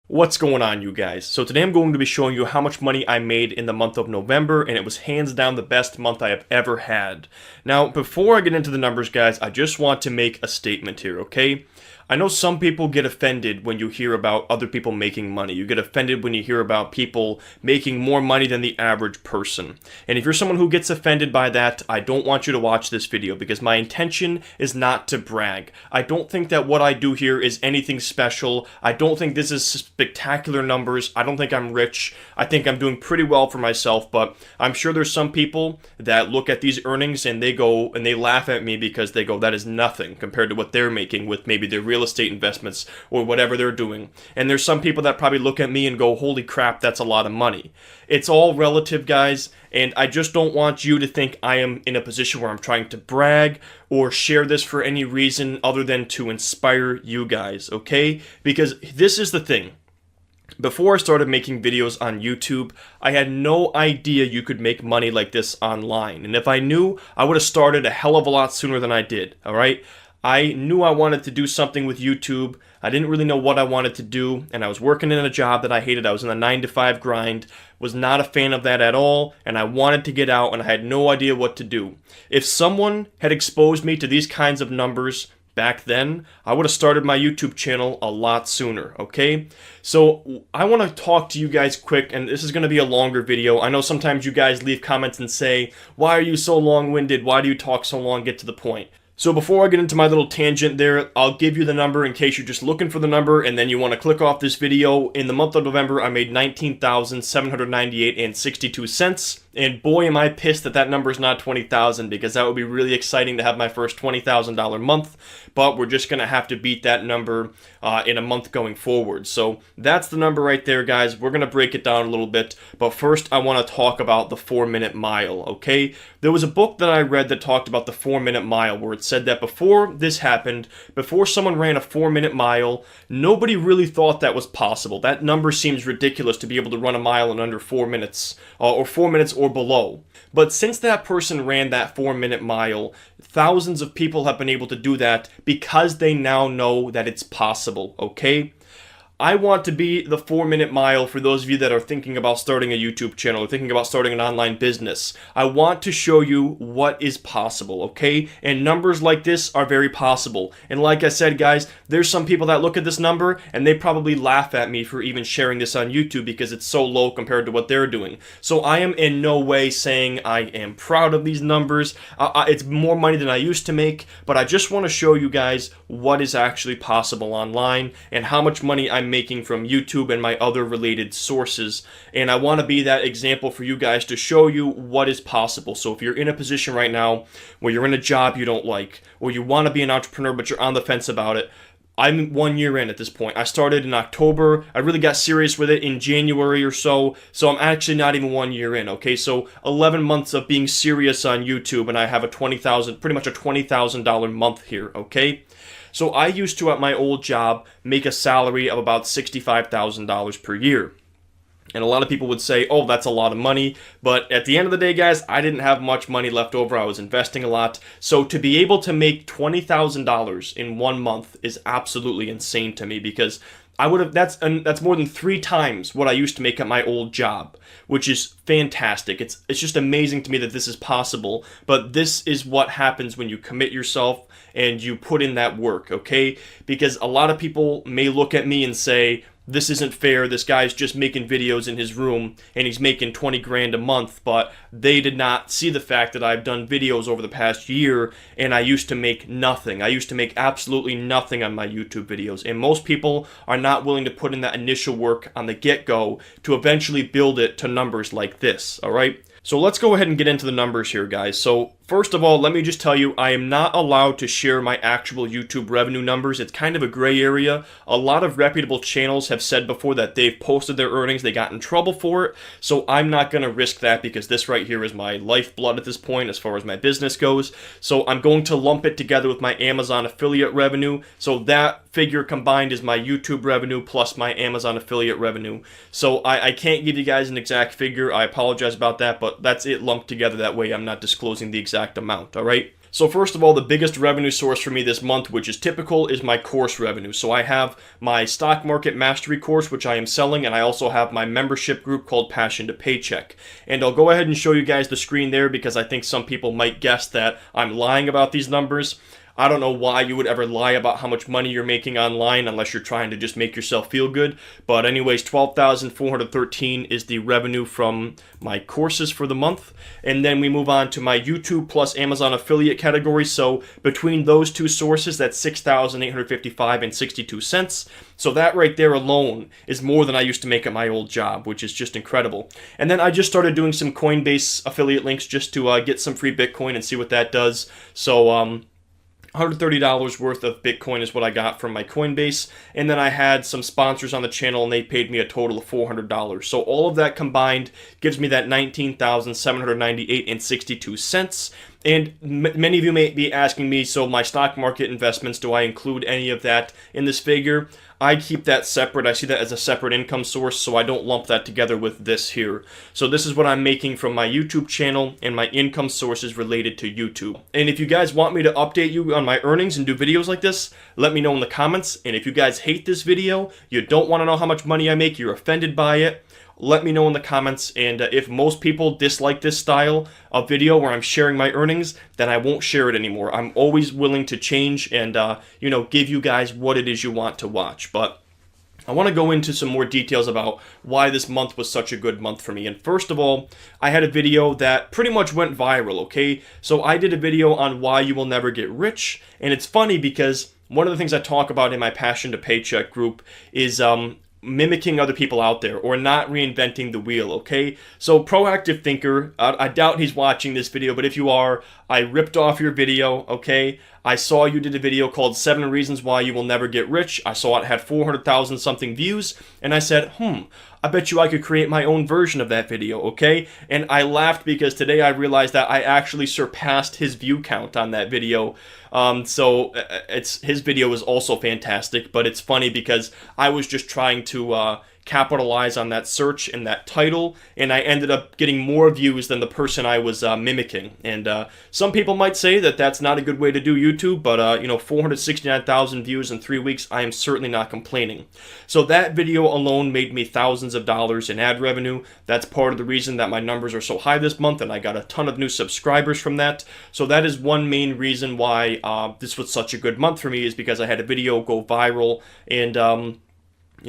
What's going on, you guys? So today I'm going to be showing you how much money I made in the month of November, and it was hands down the best month I have ever had. Now, before I get into the numbers, guys, I just want to make a statement here, okay? I know some people get offended when you hear about other people making money. You get offended when you hear about people making more money than the average person. And if you're someone who gets offended by that, I don't want you to watch this video because my intention is not to brag. I don't think that what I do here is anything special. I don't think this is spectacular numbers. I don't think I'm rich. I think I'm doing pretty well for myself, but I'm sure there's some people that look at these earnings and they go and they laugh at me because they go, that is nothing compared to what they're making with maybe their real estate investments or whatever they're doing. And there's some people that probably look at me and go, holy crap, that's a lot of money. It's all relative, guys, and I just don't want you to think I am in a position where I'm trying to brag or share this for any reason other than to inspire you guys, okay? Because this is the thing. Before I started making videos on YouTube, I had no idea you could make money like this online. And if I knew, I would have started a hell of a lot sooner than I did, alright? I knew I wanted to do something with YouTube. I didn't really know what I wanted to do, and I was working in a job that I hated. I was in a 9-to-5 grind, was not a fan of that at all, and I wanted to get out, and I had no idea what to do. If someone had exposed me to these kinds of numbers back then, I would have started my YouTube channel a lot sooner, okay? So I want to talk to you guys quick, and this is going to be a longer video. I know sometimes you guys leave comments and say, why are you so long-winded? Why do you talk so long? Get to the point. So before I get into my little tangent there, I'll give you the number in case you're just looking for the number and then you want to click off this video. In the month of November, I made $19,798.62. And boy, am I pissed that that number is not $20,000 because that would be really exciting to have my first $20,000 month. But we're just going to have to beat that number in a month going forward. So that's the number right there, guys. We're going to break it down a little bit. But first, I want to talk about the 4-minute mile, okay? There was a book that I read that talked about the 4-minute mile where it said that before this happened, before someone ran a 4-minute mile, nobody really thought that was possible. That number seems ridiculous to be able to run a mile in under 4 minutes or 4 minutes or below. But since that person ran that 4-minute mile, thousands of people have been able to do that because they now know that it's possible, okay? I want to be the 4-minute mile for those of you that are thinking about starting a YouTube channel or thinking about starting an online business. I want to show you what is possible, okay? And numbers like this are very possible. And like I said, guys, there's some people that look at this number and they probably laugh at me for even sharing this on YouTube because it's so low compared to what they're doing. So I am in no way saying I am proud of these numbers. It's more money than I used to make, but I just want to show you guys what is actually possible online and how much money I'm making from YouTube and my other related sources. And I want to be that example for you guys to show you what is possible. So if you're in a position right now where you're in a job you don't like, or you want to be an entrepreneur but you're on the fence about it, I'm 1 year in at this point. I started in October. I really got serious with it in January or so. So I'm actually not even 1 year in, okay? So 11 months of being serious on YouTube, and I have a pretty much a $20,000 month here, okay? So I used to, at my old job, make a salary of about $65,000 per year. And a lot of people would say, oh, that's a lot of money. But at the end of the day, guys, I didn't have much money left over. I was investing a lot. So to be able to make $20,000 in 1 month is absolutely insane to me because I would have, that's more than 3 times what I used to make at my old job, which is fantastic. It's just amazing to me that this is possible, but this is what happens when you commit yourself and you put in that work, okay? Because a lot of people may look at me and say, this isn't fair, this guy's just making videos in his room and he's making 20 grand a month, but they did not see the fact that I've done videos over the past year and I used to make nothing. I used to make absolutely nothing on my YouTube videos, and most people are not willing to put in that initial work on the get-go to eventually build it to numbers like this, alright? So let's go ahead and get into the numbers here, guys. So first of all, let me just tell you, I am not allowed to share my actual YouTube revenue numbers. It's kind of a gray area. A lot of reputable channels have said before that they've posted their earnings, they got in trouble for it. So I'm not going to risk that because this right here is my lifeblood at this point as far as my business goes. So I'm going to lump it together with my Amazon affiliate revenue. So that figure combined is my YouTube revenue plus my Amazon affiliate revenue. So I can't give you guys an exact figure. I apologize about that, but that's it lumped together that way. I'm not disclosing the exact amount, all right? So first of all, the biggest revenue source for me this month, which is typical, is my course revenue. So I have my stock market mastery course, which I am selling, and I also have my membership group called Passion to Paycheck. And I'll go ahead and show you guys the screen there because I think some people might guess that I'm lying about these numbers. I don't know why you would ever lie about how much money you're making online unless you're trying to just make yourself feel good. But anyways, $12,413 is the revenue from my courses for the month. And then we move on to my YouTube plus Amazon affiliate category. So between those two sources, that's $6,855 and 62 cents. So that right there alone is more than I used to make at my old job, which is just incredible. And then I just started doing some Coinbase affiliate links just to get some free Bitcoin and see what that does. So $130 worth of Bitcoin is what I got from my Coinbase, and then I had some sponsors on the channel and they paid me a total of $400. So all of that combined gives me that $19,798 and 62 cents. And many of you may be asking me, so my stock market investments, do I include any of that in this figure? I keep that separate. I see that as a separate income source, so I don't lump that together with this here. So this is what I'm making from my YouTube channel and my income sources related to YouTube. And if you guys want me to update you on my earnings and do videos like this, let me know in the comments. And if you guys hate this video, you don't want to know how much money I make, you're offended by it, let me know in the comments. And if most people dislike this style of video where I'm sharing my earnings, then I won't share it anymore. I'm always willing to change and give you guys what it is you want to watch. But I want to go into some more details about why this month was such a good month for me. And first of all, I had a video that pretty much went viral, okay? So I did a video on why you will never get rich. And it's funny because one of the things I talk about in my Passion to Paycheck group is mimicking other people out there or not reinventing the wheel, okay? So Proactive Thinker, I doubt he's watching this video, but if you are, I ripped off your video, okay? I saw you did a video called 7 Reasons Why You Will Never Get Rich. I saw it had 400,000 something views, and I said, I bet you I could create my own version of that video, okay? And I laughed because today I realized that I actually surpassed his view count on that video. His video is also fantastic, but it's funny because I was just trying to capitalize on that search and that title, and I ended up getting more views than the person I was mimicking. And some people might say that that's not a good way to do YouTube, but 469,000 views in 3 weeks, I am certainly not complaining. So that video alone made me thousands of dollars in ad revenue. That's part of the reason that my numbers are so high this month, and I got a ton of new subscribers from that. So that is one main reason why this was such a good month for me, is because I had a video go viral, and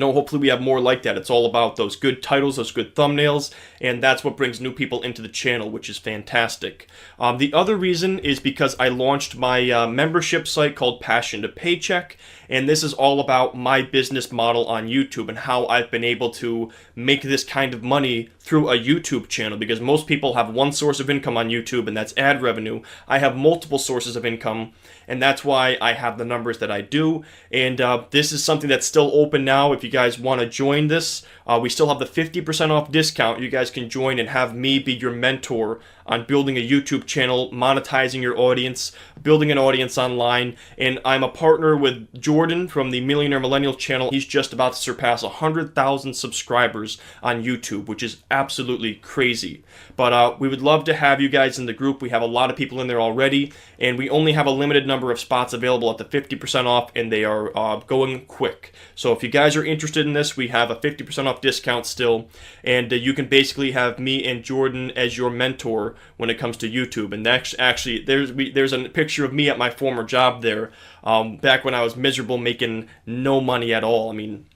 hopefully we have more like that. It's all about those good titles, those good thumbnails, and that's what brings new people into the channel, which is fantastic. The other reason is because I launched my membership site called Passion to Paycheck, and this is all about my business model on YouTube and how I've been able to make this kind of money through a YouTube channel, because most people have one source of income on YouTube, and that's ad revenue. I have multiple sources of income, and that's why I have the numbers that I do. And this is something that's still open now. If you guys want to join this, we still have the 50% off discount. You guys can join and have me be your mentor on building a YouTube channel, monetizing your audience, building an audience online. And I'm a partner with Jordan from the Millionaire Millennial channel. He's just about to surpass 100,000 subscribers on YouTube, which is absolutely crazy. But we would love to have you guys in the group. We have a lot of people in there already, and we only have a limited number of spots available at the 50% off, and they are going quick. So if you guys are interested in this, we have a 50% off discount still, and you can basically have me and Jordan as your mentor when it comes to YouTube. And actually, there's a picture of me at my former job there, back when I was miserable, making no money at all. I mean,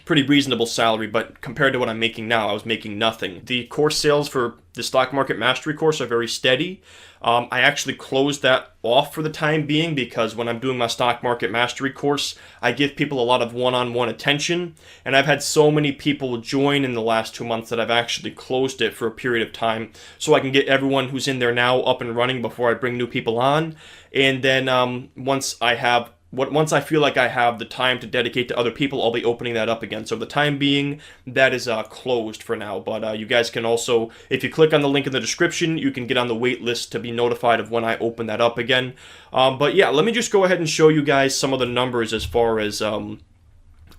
pretty reasonable salary, but compared to what I'm making now, I was making nothing. The course sales for the Stock Market Mastery course are very steady. I actually closed that off for the time being because when I'm doing my Stock Market Mastery course, I give people a lot of one-on-one attention, and I've had so many people join in the last 2 months that I've actually closed it for a period of time so I can get everyone who's in there now up and running before I bring new people on. And then once I feel like I have the time to dedicate to other people, I'll be opening that up again. So for the time being, that is closed for now. But you guys can also, if you click on the link in the description, you can get on the wait list to be notified of when I open that up again. But yeah, let me just go ahead and show you guys some of the numbers as far as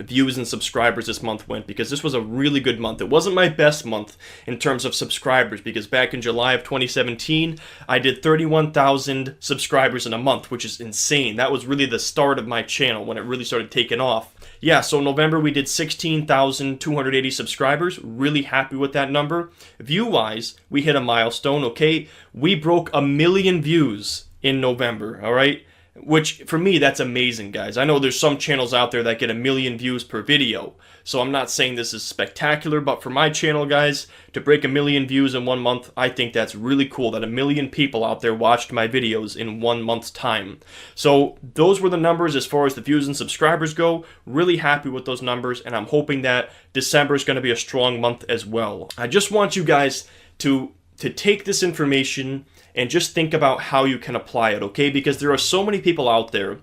views and subscribers this month went, because this was a really good month. It wasn't my best month in terms of subscribers, because back in July of 2017 I did 31,000 subscribers in a month, which is insane. That was really the start of my channel when it really started taking off. Yeah, so in November we did 16,280 subscribers. Really happy with that number. View-wise, we hit a milestone, okay? We broke 1 million views in November, all right? Which, for me, that's amazing, guys. I know there's some channels out there that get 1 million views per video, so I'm not saying this is spectacular, but for my channel, guys, to break 1 million views in 1 month, I think that's really cool, that 1 million people out there watched my videos in 1 month's time. So those were the numbers as far as the views and subscribers go. Really happy with those numbers, and I'm hoping that December is going to be a strong month as well. I just want you guys to take this information and just think about how you can apply it, okay? Because there are so many people out there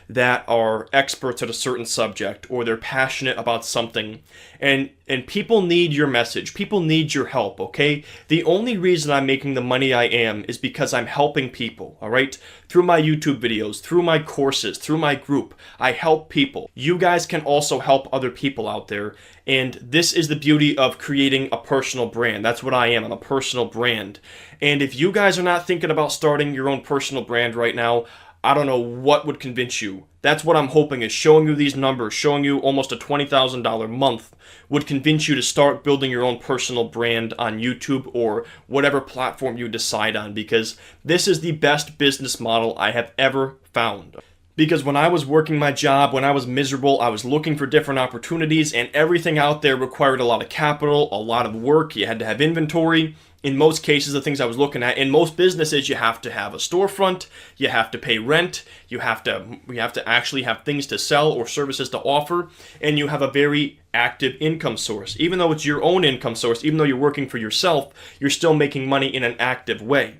that are experts at a certain subject, or they're passionate about something, and people need your message. People need your help, okay? The only reason I'm making the money I am is because I'm helping people, all right? Through my YouTube videos, through my courses, through my group, I help people. You guys can also help other people out there, and this is the beauty of creating a personal brand. That's what I am. I'm a personal brand. And if you guys are not thinking about starting your own personal brand right now, I don't know what would convince you. That's what I'm hoping, is showing you these numbers, showing you almost a $20,000 month would convince you to start building your own personal brand on YouTube or whatever platform you decide on, because this is the best business model I have ever found. Because when I was working my job, when I was miserable, I was looking for different opportunities, and everything out there required a lot of capital, a lot of work. You had to have inventory. In most cases, the things I was looking at, in most businesses, you have to have a storefront, you have to pay rent, you have to actually have things to sell or services to offer, and you have a very active income source. Even though it's your own income source, even though you're working for yourself, you're still making money in an active way.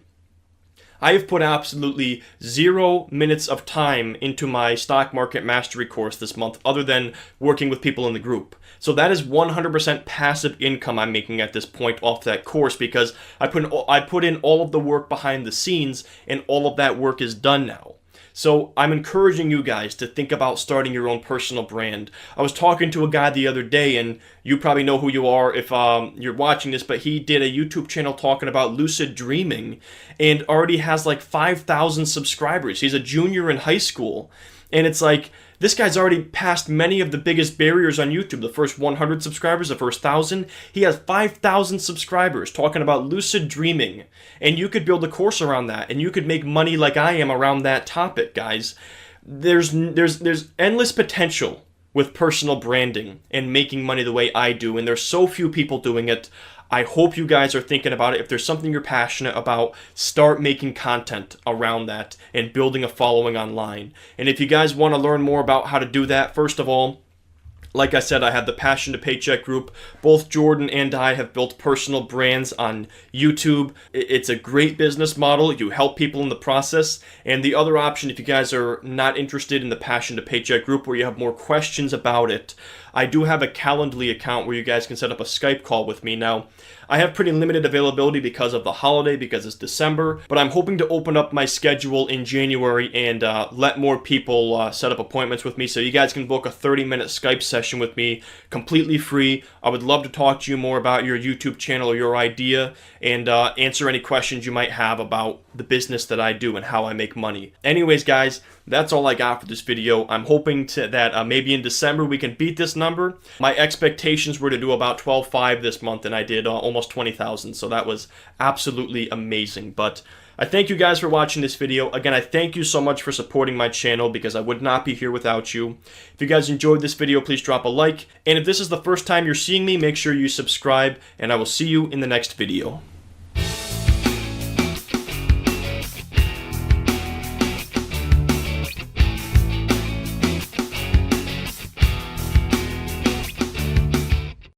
I have put absolutely 0 minutes of time into my stock market mastery course this month, other than working with people in the group. So that is 100% passive income I'm making at this point off that course, because I put in all of the work behind the scenes, and all of that work is done now. So I'm encouraging you guys to think about starting your own personal brand. I was talking to a guy the other day, and you probably know who you are if you're watching this, but he did a YouTube channel talking about lucid dreaming and already has like 5,000 subscribers. He's a junior in high school. And it's like, this guy's already passed many of the biggest barriers on YouTube. The first 100 subscribers, the first 1,000. He has 5,000 subscribers talking about lucid dreaming. And you could build a course around that. And you could make money like I am around that topic, guys. There's endless potential with personal branding and making money the way I do. And there's so few people doing it. I hope you guys are thinking about it. If there's something you're passionate about, start making content around that and building a following online. And if you guys want to learn more about how to do that, first of all, like I said, I have the Passion to Paycheck group. Both Jordan and I have built personal brands on YouTube. It's a great business model. You help people in the process. And the other option, if you guys are not interested in the Passion to Paycheck group, where you have more questions about it, I do have a Calendly account where you guys can set up a Skype call with me. Now, I have pretty limited availability because of the holiday, because it's December, but I'm hoping to open up my schedule in January and let more people set up appointments with me, so you guys can book a 30-minute Skype session with me completely free. I would love to talk to you more about your YouTube channel or your idea, and answer any questions you might have about the business that I do and how I make money. Anyways, guys, that's all I got for this video. I'm hoping that maybe in December we can beat this number. My expectations were to do about 12.5 this month, and I did almost 20,000, so that was absolutely amazing. But I thank you guys for watching this video. Again, I thank you so much for supporting my channel, because I would not be here without you. If you guys enjoyed this video, please drop a like. And if this is the first time you're seeing me, make sure you subscribe, and I will see you in the next video.